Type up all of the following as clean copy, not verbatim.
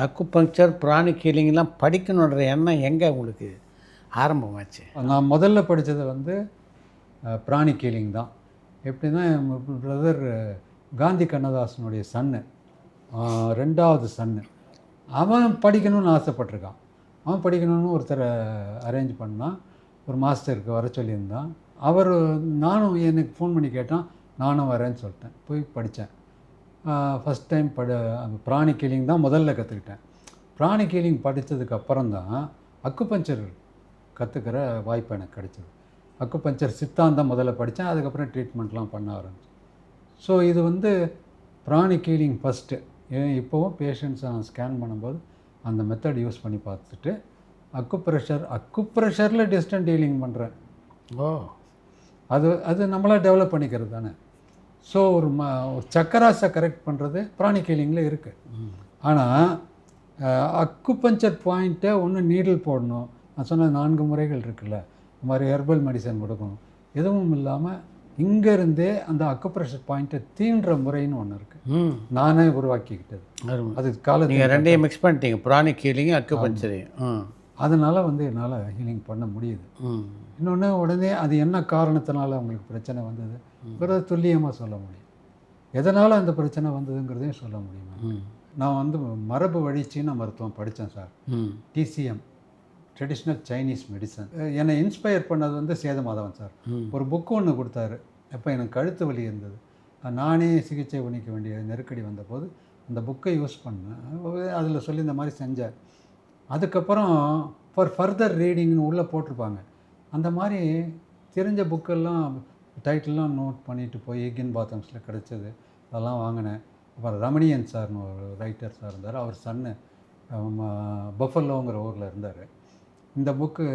Acupuncture pranic ஹீலிங்லாம் படிக்கணுன்ற எண்ணம் எங்கே உங்களுக்கு ஆரம்பமாச்சு? நான் முதல்ல படித்தது வந்து பிராணிக் ஹீலிங் தான். எப்படின்னா என் பிரதர் காந்தி கண்ணதாசனுடைய சன்னு, 2வது சன்னு. அவன் படிக்கணும்னு ஆசைப்பட்டிருக்கான். அவன் படிக்கணும்னு ஒருத்தரை அரேஞ்ச் பண்ணான், ஒரு மாஸ்டருக்கு வர சொல்லியிருந்தான். அவர் நானும் எனக்கு ஃபோன் பண்ணி கேட்டான், நானும் வரேன்னு சொல்லிட்டேன். போய் படித்தேன். ஃபஸ்ட் டைம் அந்த பிராணிக் ஹீலிங் தான் முதல்ல கற்றுக்கிட்டேன். பிராணிக் ஹீலிங் படித்ததுக்கப்புறம் தான் அக்குபஞ்சர் கற்றுக்கிற வாய்ப்பு எனக்கு கிடைச்சிது. அக்குபஞ்சர் சித்தாந்தம் முதல்ல படித்தேன், அதுக்கப்புறம் ட்ரீட்மெண்ட்லாம் பண்ண ஆரம்பிச்சேன். ஸோ இது வந்து பிராணிக் ஹீலிங் ஃபஸ்ட்டு. இப்போவும் பேஷண்ட்ஸை நான் ஸ்கேன் பண்ணும்போது அந்த மெத்தட் யூஸ் பண்ணி பார்த்துட்டு அக்குப்ரெஷரில் டிஸ்டன்ட் ஹீலிங் பண்ணுறேன். ஓ, அது நம்மளாக டெவலப் பண்ணிக்கிறது தானே. ஸோ ஒரு சக்கராஸை கரெக்ட் பண்ணுறது பிராணிக் ஹீலிங்கில் இருக்குது. ஆனால் அக்குபஞ்சர் பாயிண்ட்டை ஒன்று நீடில் போடணும், நான் சொன்ன 4 முறைகள் இருக்குல்ல, இந்த மாதிரி ஹெர்பல் மெடிசன் கொடுக்கணும், எதுவும் இல்லாமல் இங்கேருந்தே அந்த அக்குப்ரெஷர் பாயிண்ட்டை தீண்டுற முறைன்னு ஒன்று இருக்குது, நானே உருவாக்கிக்கிட்டது. அது காலத்தில் நீங்கள் ரெண்டையும் மிக்ஸ் பண்ணிட்டீங்க, பிராணிக் ஹீலிங்கும் அக்குபஞ்சரையும். அதனால் வந்து என்னால் ஹீலிங் பண்ண முடியுது. இன்னொன்று, உடனே அது என்ன காரணத்தினால அவங்களுக்கு பிரச்சனை வந்ததுங்கிறத துல்லியமாக சொல்ல முடியும். எதனால் அந்த பிரச்சனை வந்ததுங்கிறதையும் சொல்ல முடியும். நான் வந்து மரபு வழி சீன மருத்துவம் படித்தேன் sir, TCM, traditional Chinese medicine. என்னை இன்ஸ்பயர் பண்ணது வந்து சேதுமாதவன் சார். ஒரு புக்கு ஒன்று கொடுத்தாரு. அப்போ எனக்கு கழுத்து வலி இருந்தது, நானே சிகிச்சை பண்ணிக்க வேண்டிய நெருக்கடி வந்தபோது அந்த புக்கை யூஸ் பண்ணேன். அதில் சொல்லி இந்த மாதிரி செஞ்சேன். அதுக்கப்புறம் ஃபார் ஃபர்தர் ரீடிங்னு உள்ளே போட்டிருப்பாங்க. அந்த மாதிரி தெரிஞ்ச புக்கெல்லாம் டைட்டில்லாம் நோட் பண்ணிட்டு போய் ஹிகின் பாத்தம்ஸில் கிடச்சது, அதெல்லாம் வாங்கினேன். அப்புறம் ரமணியன் சார்னு ஒரு ரைட்டர் சார் இருந்தார், அவர் சன்னு பஃபல்லோங்கிற ஊரில் இருந்தார். இந்த புக்கு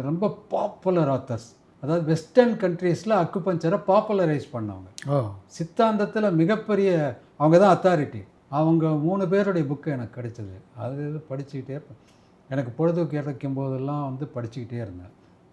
ரொம்ப பாப்புலர் ஆத்தர்ஸ், அதாவது வெஸ்டர்ன் கண்ட்ரீஸில் அக்குபஞ்சரை பாப்புலரைஸ் பண்ணவங்க. சித்தாந்தத்தில் மிகப்பெரிய அவங்க தான் அத்தாரிட்டி. அவங்க 3 பேருடைய புக்கு எனக்கு கிடைச்சது. அது படிச்சுக்கிட்டே இருப்பேன். எனக்கு பொழுது கிடைக்கும் போதெல்லாம் வந்து படிச்சுக்கிட்டே இருந்தேன்.